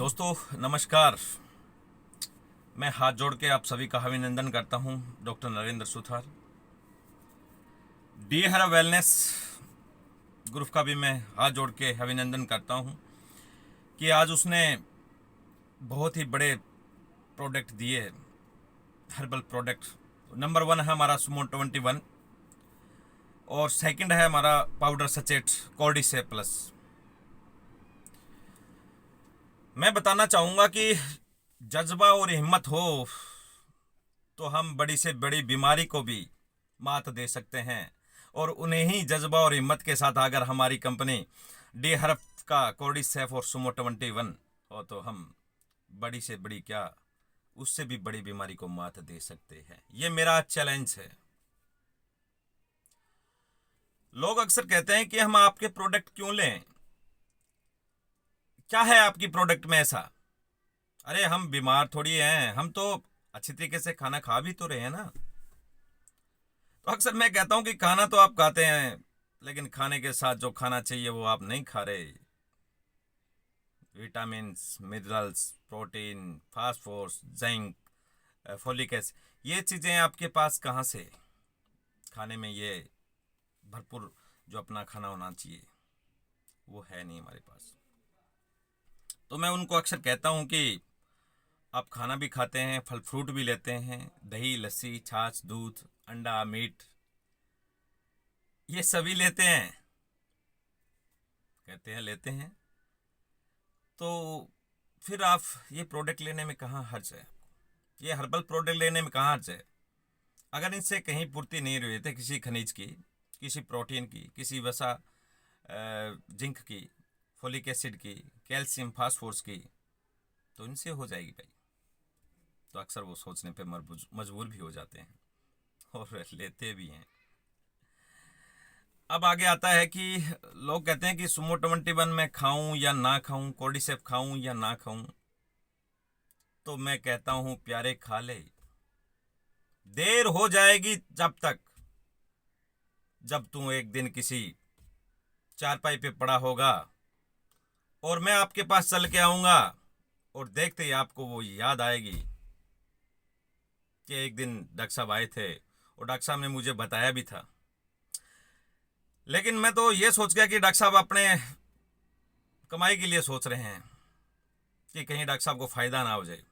दोस्तों नमस्कार। मैं हाथ जोड़ के आप सभी का अभिनंदन करता हूं। डॉक्टर नरेंद्र सुथार, डी हर वेलनेस ग्रुप का भी मैं हाथ जोड़ के अभिनंदन करता हूं कि आज उसने बहुत ही बड़े प्रोडक्ट दिए, हर्बल प्रोडक्ट। नंबर 1 है हमारा सुमो 21 और सेकंड है हमारा पाउडर सचेट कॉर्डिसे प्लस। मैं बताना चाहूँगा कि जज्बा और हिम्मत हो तो हम बड़ी से बड़ी बीमारी को भी मात दे सकते हैं। और उन्हें ही जज्बा और हिम्मत के साथ अगर हमारी कंपनी डी हर्फ का कॉर्डिसेफ और सुमो 21 हो तो हम बड़ी से बड़ी क्या, उससे भी बड़ी बीमारी को मात दे सकते हैं। ये मेरा चैलेंज है। लोग अक्सर कहते हैं कि हम आपके प्रोडक्ट क्यों लें, क्या है आपकी प्रोडक्ट में ऐसा। अरे हम बीमार थोड़ी हैं, हम तो अच्छी तरीके से खाना खा भी तो रहे हैं ना। तो अक्सर मैं कहता हूं कि खाना तो आप खाते हैं, लेकिन खाने के साथ जो खाना चाहिए वो आप नहीं खा रहे। Vitamins, minerals, protein, phosphorus, zinc, folic acid, ये चीज़ें आपके पास कहाँ से? खाने में ये भरपूर जो अपना खाना होना चाहिए वो है नहीं हमारे पास। तो मैं उनको अक्सर कहता हूँ कि आप खाना भी खाते हैं, फल फ्रूट भी लेते हैं, दही, लस्सी, छाछ, दूध, अंडा, मीट, ये सभी लेते हैं, कहते हैं लेते हैं। तो फिर आप ये प्रोडक्ट लेने में कहाँ हर्ज है? ये हर्बल प्रोडक्ट लेने में कहाँ हर्ज है? अगर इनसे कहीं पूर्ति नहीं रही थे, किसी खनिज की, किसी प्रोटीन की, किसी वसा, जिंक की, फोलिक एसिड की, कैल्शियम, फास्फोरस की, तो इनसे हो जाएगी भाई। तो अक्सर वो सोचने पे मजबूर भी हो जाते हैं और लेते भी हैं। अब आगे आता है कि लोग कहते हैं कि सुमो 21 में खाऊं या ना खाऊं, कॉर्डिसेफ खाऊं या ना खाऊं। तो मैं कहता हूं प्यारे खा ले, देर हो जाएगी जब तू एक दिन किसी चारपाई पे पड़ा होगा और मैं आपके पास चल के आऊंगा और देखते ही आपको वो याद आएगी कि एक दिन डॉक्टर साहब आए थे और डॉक्टर साहब ने मुझे बताया भी था। लेकिन मैं तो ये सोच गया कि डॉक्टर साहब अपने कमाई के लिए सोच रहे हैं कि कहीं डॉक्टर साहब को फायदा ना हो जाए,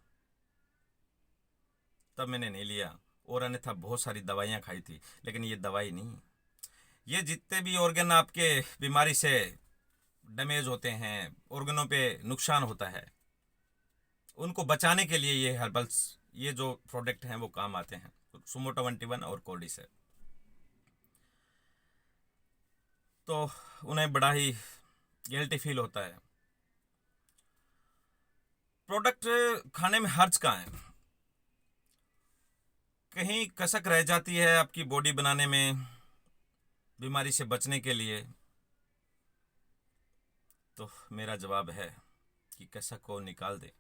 तब मैंने नहीं लिया। और अन्यथा बहुत सारी दवाइयाँ खाई थी, लेकिन ये दवाई नहीं। ये जितने भी ऑर्गन आपके बीमारी से डैमेज होते हैं, ऑर्गनों पे नुकसान होता है, उनको बचाने के लिए ये हर्बल्स, ये जो प्रोडक्ट हैं वो काम आते हैं, सुमो 21 और कोर्डिसेप। तो उन्हें बड़ा ही गिल्टी फील होता है। प्रोडक्ट खाने में हर्ज कहाँ है? कहीं कसक रह जाती है आपकी बॉडी बनाने में, बीमारी से बचने के लिए, तो मेरा जवाब है कि कसक को निकाल दे।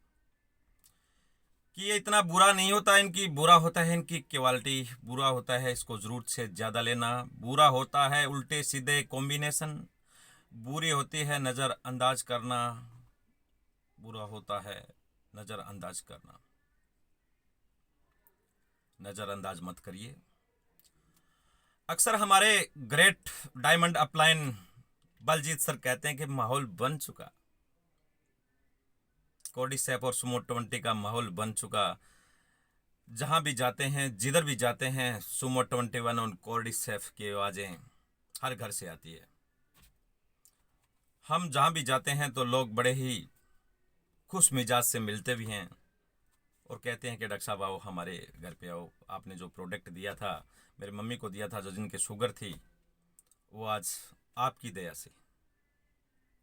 कि ये इतना बुरा नहीं होता, इनकी बुरा होता है इनकी क्वालिटी, बुरा होता है इसको ज़रूरत से ज़्यादा लेना, बुरा होता है उल्टे सीधे कॉम्बिनेशन, बुरी होती है नज़रअंदाज करना, बुरा होता है नज़रअंदाज करना। नज़रअंदाज मत करिए। अक्सर हमारे great diamond upline Baljeet sir कहते हैं कि माहौल बन चुका, कोर्डिसेप और सुमो 20 का माहौल बन चुका। जहाँ भी जाते हैं, जिधर भी जाते हैं, सुमो 21 और कोर्डिसेप की आवाज़ें हर घर से आती है। हम जहाँ भी जाते हैं तो लोग बड़े ही खुश मिजाज से मिलते भी हैं और कहते हैं कि डॉक्टर साहब आओ, हमारे घर पे आओ, आपने जो प्रोडक्ट दिया था, मेरी मम्मी को दिया था, जो जिनके शुगर थी, वो आज आपकी दया से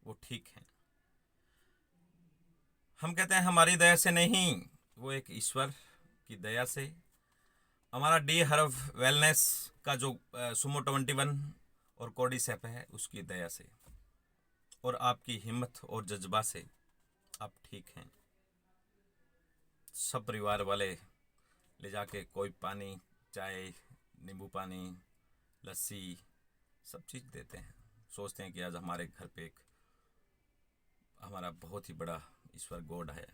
वो ठीक है। हम कहते हैं हमारी दया से नहीं, वो एक ईश्वर की दया से, हमारा डी हर्ब वेलनेस का जो सुमो 21 और कोर्डिसेप है उसकी दया से और आपकी हिम्मत और जज्बा से आप ठीक हैं। सब परिवार वाले ले जाके कोई पानी, चाय, नींबू पानी, लस्सी, सब चीज़ देते हैं। सोचते हैं कि आज हमारे घर पे एक हमारा बहुत ही बड़ा ईश्वर गॉड है,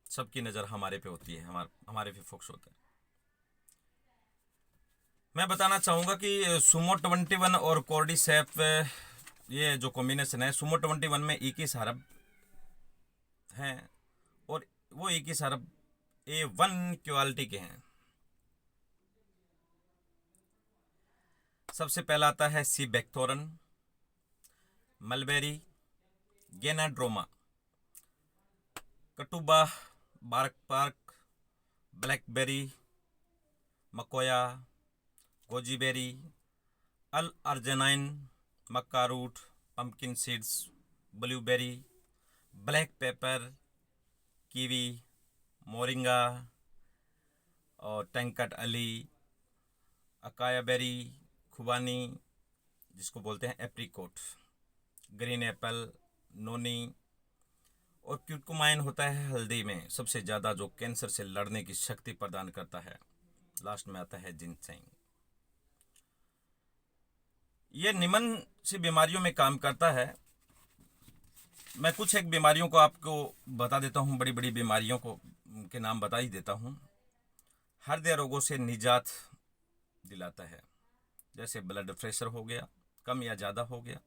सबकी नज़र हमारे पे होती है, हमारे पे फोकस होता है। मैं बताना चाहूँगा कि सुमो 21 और कॉर्डिसेप, ये जो कॉम्बिनेशन है, सुमो 21 में 21 हर्ब हैं और वो 21 हर्ब A1 क्वालिटी के हैं। सबसे पहला आता है sea buckthorn, mulberry, ganoderma, catuaba, bark पार्क, ब्लैकबेरी, मकोया, goji berry, L arginine, maca root, pumpkin seeds, blueberry, black pepper, kiwi, moringa और टैंकट अली, अकाया बेरी, खुबानी जिसको बोलते हैं एप्रिकोट, ग्रीन एप्पल, नोनी और क्यूरकुमाइन होता है हल्दी में, सबसे ज़्यादा जो कैंसर से लड़ने की शक्ति प्रदान करता है। लास्ट में आता है जिनसेंग। ये निमन सी बीमारियों में काम करता है। मैं कुछ एक बीमारियों को आपको बता देता हूँ, बड़ी बड़ी बीमारियों को के नाम बता ही देता हूँ। हृदय रोगों से निजात दिलाता है, जैसे ब्लड प्रेशर हो गया, कम या ज़्यादा हो गया।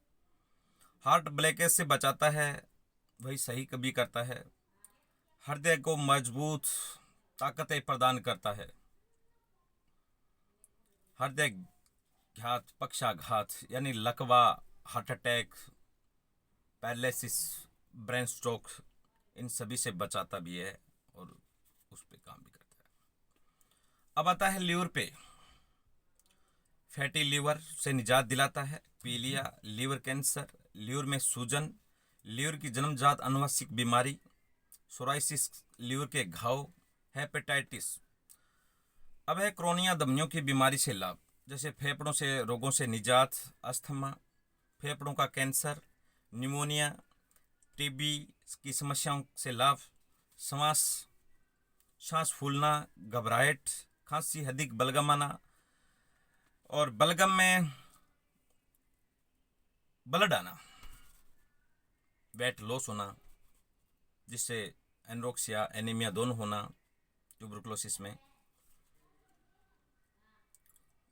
हार्ट ब्लॉकेज से बचाता है, वही सही कभी करता है। हृदय को मजबूत ताकतें प्रदान करता है। हृदय घात, पक्षाघात यानी लकवा, heart attack, paralysis, brain stroke, इन सभी से बचाता भी है और उस पे काम भी करता है। अब आता है लीवर पे। फैटी लीवर से निजात दिलाता है। पीलिया, लीवर कैंसर, लीवर में सूजन, लीवर की जन्मजात आनुवंशिक बीमारी, सोराइसिस, लीवर के घाव, हेपेटाइटिस। अब है क्रोनिया धमनियों की बीमारी से लाभ, जैसे फेफड़ों से रोगों से निजात, अस्थमा, फेफड़ों का कैंसर, निमोनिया, टीबी की समस्याओं से लाभ, सांस फूलना, घबराहट, खांसी, अधिक बलगम आना और बलगम में ब्लड आना, वेट लॉस होना, जिससे एनोरेक्सिया, एनीमिया दोनों होना, ट्यूबरकुलोसिस में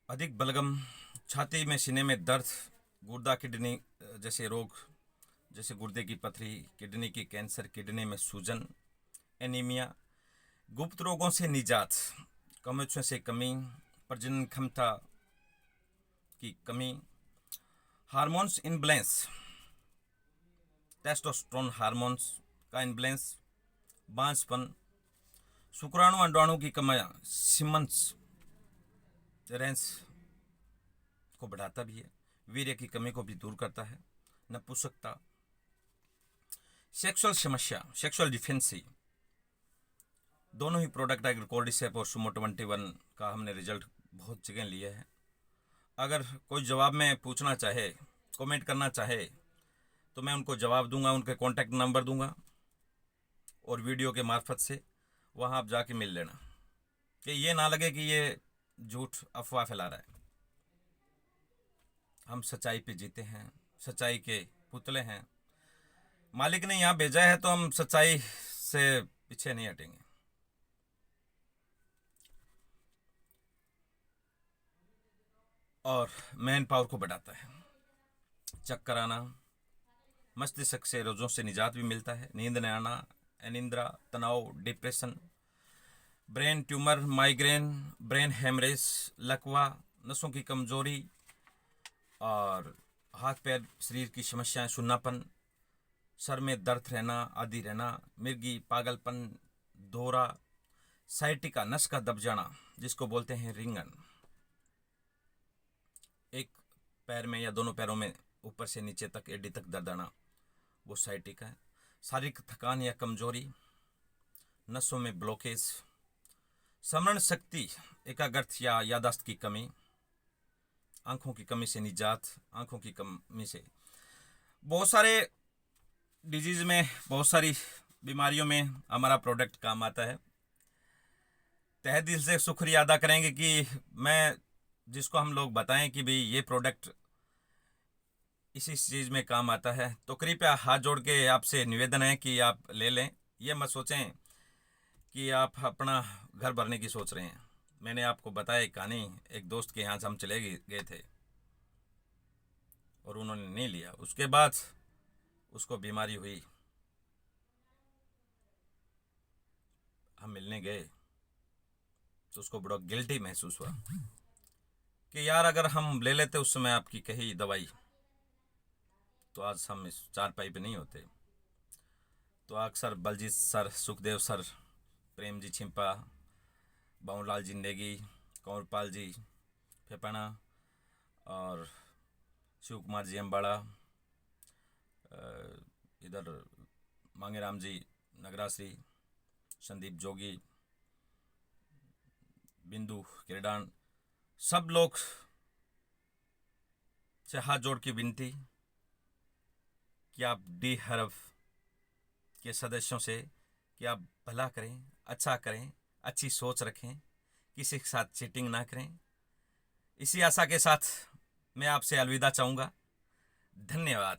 अधिक बलगम, छाती में, सीने में दर्द, गुर्दा किडनी जैसे रोग, जैसे गुर्दे की पथरी, किडनी की कैंसर, किडनी में सूजन, एनीमिया, गुप्त रोगों से निजात, कमोशन से कमी, प्रजनन क्षमता की कमी, हार्मोन्स इनबैलेंस, टेस्टोस्टेरोन हार्मोन्स का इनबैलेंस, बांझपन, शुक्राणु अंडाणु की कमी, सिमन्स रेंस को बढ़ाता भी है, वीर्य की कमी को भी दूर करता है, नपुंसकता, सेक्सुअल समस्या, सेक्सुअल डिफेंसी, दोनों ही प्रोडक्ट अगर कॉर्डिसेप और सुमो 21 का हमने रिजल्ट बहुत जगह लिया है। अगर कोई जवाब में पूछना चाहे, कमेंट करना चाहे, तो मैं उनको जवाब दूंगा, उनके कॉन्टैक्ट नंबर दूंगा और वीडियो के मार्फत से वहाँ आप जाके मिल लेना, कि ये ना लगे कि ये झूठ अफवाह फैला रहा है। हम सच्चाई पे जीते हैं, सच्चाई के पुतले हैं। मालिक ने यहाँ भेजा है तो हम सच्चाई से पीछे नहीं हटेंगे। और मैन पावर को बढ़ाता है। चक्कर आना, मस्तिष्क से रोजों से निजात भी मिलता है, नींद न आना, अनिद्रा, तनाव, depression, brain tumour, migraine, brain haemorrhage, लकवा, नसों की कमजोरी और हाथ पैर शरीर की समस्याएं, सुन्नापन, सर में दर्द रहना, आदि रहना, मिर्गी, पागलपन, दौरा, साइटिका, नस का दब जाना जिसको बोलते हैं रिंगन, एक पैर में या दोनों पैरों में ऊपर से नीचे तक एडी तक दर्द आना, वो साइटिका है। शारीरिक थकान या कमजोरी, नसों में ब्लॉकेज, स्मरण शक्ति, एकाग्रता या याददाश्त की कमी, आंखों की कमी से निजात, आंखों की कमी से बहुत सारे डिजीज में, बहुत सारी बीमारियों में हमारा प्रोडक्ट काम आता है। तहे दिल से शुक्रिया अदा करेंगे कि मैं जिसको हम लोग बताएं कि भाई ये प्रोडक्ट इसी चीज़ में काम आता है। तो कृपया हाथ जोड़ के आपसे निवेदन है कि आप ले लें। ये मत सोचें कि आप अपना घर भरने की सोच रहे हैं। मैंने आपको बताया एक कहानी, एक दोस्त के यहाँ से हम चले गए थे और उन्होंने नहीं लिया। उसके बाद उसको बीमारी हुई, हम मिलने गए तो उसको बड़ा गिल्टी महसूस हुआ कि यार अगर हम ले लेते उस समय आपकी कही दवाई तो आज हम इस चारपाई पे नहीं होते। तो अक्सर बलजीत सर, सुखदेव सर, प्रेम जी छिंपा, बाबूलाल जिंदगी, कंवरपाल जी फेपना और शिव कुमार जी अम्बाड़ा, इधर मांगेराम जी नगराश्री, संदीप जोगी, बिंदु किरडान, सब लोग से हाथ जोड़ की विनती कि आप डी हरफ के सदस्यों से कि आप भला करें, अच्छा करें, अच्छी सोच रखें, किसी के साथ चीटिंग ना करें। इसी आशा के साथ मैं आपसे अलविदा चाहूँगा। धन्यवाद।